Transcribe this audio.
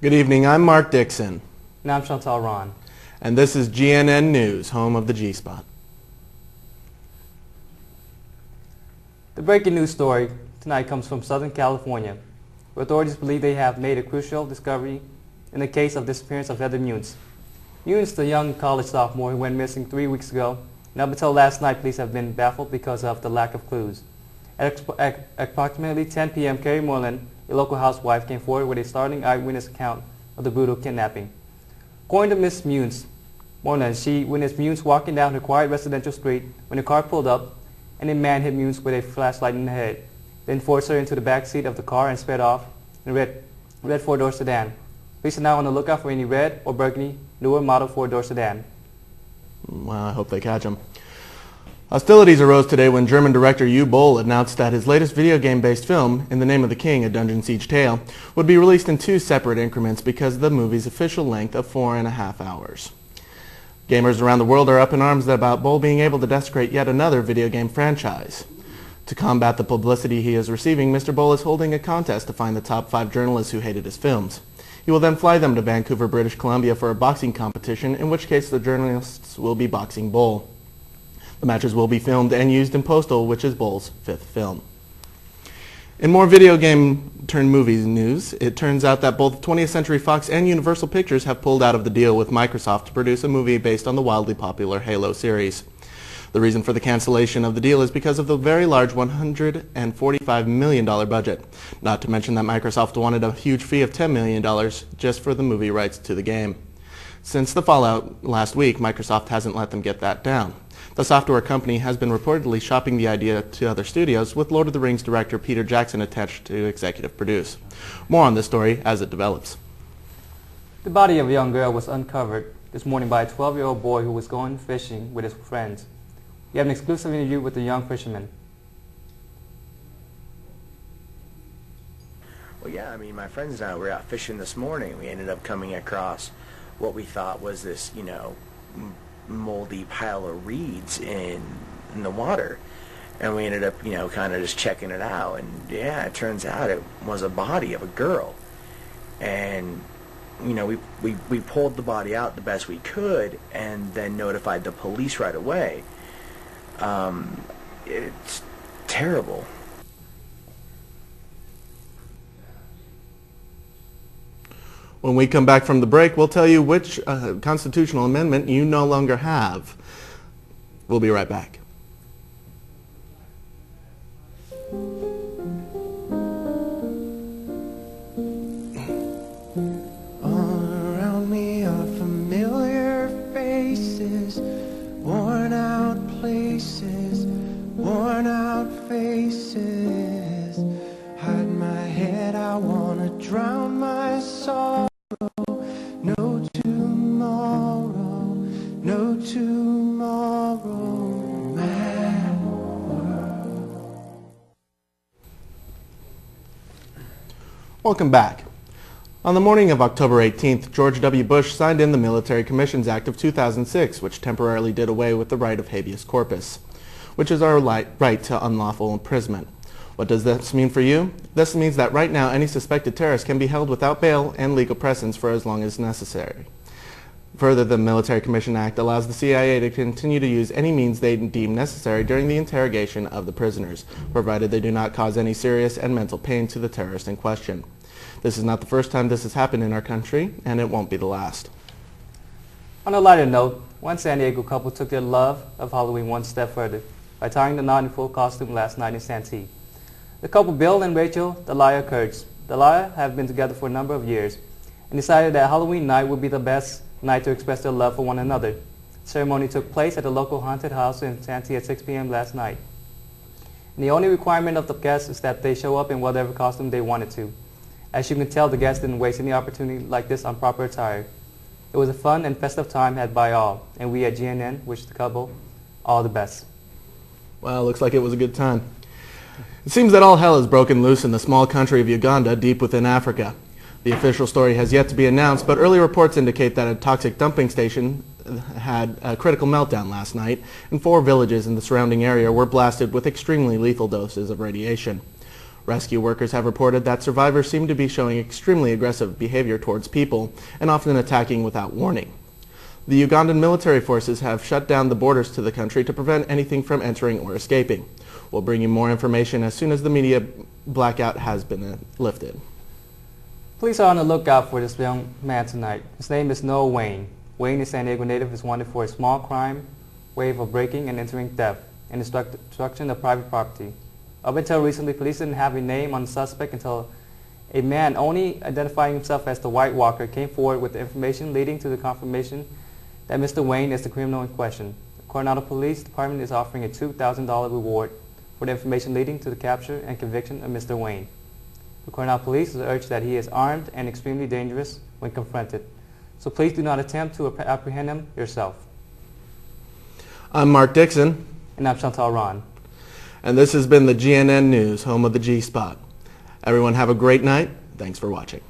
Good evening, I'm Mark Dixon. And I'm Chantel Ron. And this is GNN News, home of the G-Spot. The breaking news story tonight comes from Southern California, where authorities believe they have made a crucial discovery in the case of disappearance of Heather Munes. Munes, the young college sophomore who went missing 3 weeks ago, and up until last night, police have been baffled because of the lack of clues. At approximately 10 p.m., Carrie Moreland, a local housewife, came forward with a startling eyewitness account of the brutal kidnapping. According to Miss Moreland, she witnessed Munes walking down her quiet residential street when a car pulled up and a man hit Munes with a flashlight in the head, then forced her into the back seat of the car and sped off in a red four-door sedan. Police are now on the lookout for any red or burgundy newer model four-door sedan. Well, I hope they catch him. Hostilities arose today when German director Uwe Boll announced that his latest video game-based film, In the Name of the King, A Dungeon Siege Tale, would be released in 2 separate increments because of the movie's official length of 4.5 hours. Gamers around the world are up in arms about Boll being able to desecrate yet another video game franchise. To combat the publicity he is receiving, Mr. Boll is holding a contest to find the top 5 journalists who hated his films. He will then fly them to Vancouver, British Columbia for a boxing competition, in which case the journalists will be boxing Boll. The matches will be filmed and used in Postal, which is Boll's 5th film. In more video game-turned-movies news, it turns out that both 20th Century Fox and Universal Pictures have pulled out of the deal with Microsoft to produce a movie based on the wildly popular Halo series. The reason for the cancellation of the deal is because of the very large $145 million budget, not to mention that Microsoft wanted a huge fee of $10 million just for the movie rights to the game. Since the fallout last week, Microsoft hasn't let them get that down. The software company has been reportedly shopping the idea to other studios, with Lord of the Rings director Peter Jackson attached to executive produce. More on this story as it develops. The body of a young girl was uncovered this morning by a 12-year-old boy who was going fishing with his friends. We have an exclusive interview with the young fisherman. Well, yeah, my friends and I were out fishing this morning. We ended up coming across what we thought was this, moldy pile of reeds in the water, and we ended up kind of just checking it out, and yeah, it turns out it was a body of a girl, and we pulled the body out the best we could and then notified the police right away. It's terrible. When we come back from the break, we'll tell you which constitutional amendment you no longer have. We'll be right back. All around me are familiar faces, worn out places, worn out faces. Hide my head, I wanna drown my sorrow. No tomorrow, no tomorrow, mad world. Welcome back. On the morning of October 18th, George W. Bush signed in the Military Commissions Act of 2006, which temporarily did away with the right of habeas corpus, which is our right to unlawful imprisonment. What does this mean for you? This means that right now any suspected terrorist can be held without bail and legal presence for as long as necessary. Further, the Military Commission Act allows the CIA to continue to use any means they deem necessary during the interrogation of the prisoners, provided they do not cause any serious and mental pain to the terrorist in question. This is not the first time this has happened in our country, and it won't be the last. On a lighter note, one San Diego couple took their love of Halloween one step further by tying the knot in full costume last night in Santee. The couple Bill and Rachel Delia Kurtz have been together for a number of years and decided that Halloween night would be the best night to express their love for one another. The ceremony took place at the local haunted house in Santee at 6 p.m. last night. And the only requirement of the guests is that they show up in whatever costume they wanted to. As you can tell, the guests didn't waste any opportunity like this on proper attire. It was a fun and festive time had by all, and we at GNN wish the couple all the best. Well, looks like it was a good time. It seems that all hell has broken loose in the small country of Uganda, deep within Africa. The official story has yet to be announced, but early reports indicate that a toxic dumping station had a critical meltdown last night, and 4 villages in the surrounding area were blasted with extremely lethal doses of radiation. Rescue workers have reported that survivors seem to be showing extremely aggressive behavior towards people and often attacking without warning. The Ugandan military forces have shut down the borders to the country to prevent anything from entering or escaping. We'll bring you more information as soon as the media blackout has been lifted. Police are on the lookout for this young man tonight. His name is Noah Wayne. Wayne, a San Diego native, is wanted for a small crime wave of breaking and entering theft and destruction of private property. Up until recently, police didn't have a name on the suspect until a man only identifying himself as the White Walker came forward with the information leading to the confirmation that Mr. Wayne is the criminal in question. The Coronado Police Department is offering a $2,000 reward for the information leading to the capture and conviction of Mr. Wayne. The Coronado Police has urged that he is armed and extremely dangerous when confronted. So please do not attempt to apprehend him yourself. I'm Mark Dixon. And I'm Chantel Ron. And this has been the GNN News, home of the G-Spot. Everyone have a great night. Thanks for watching.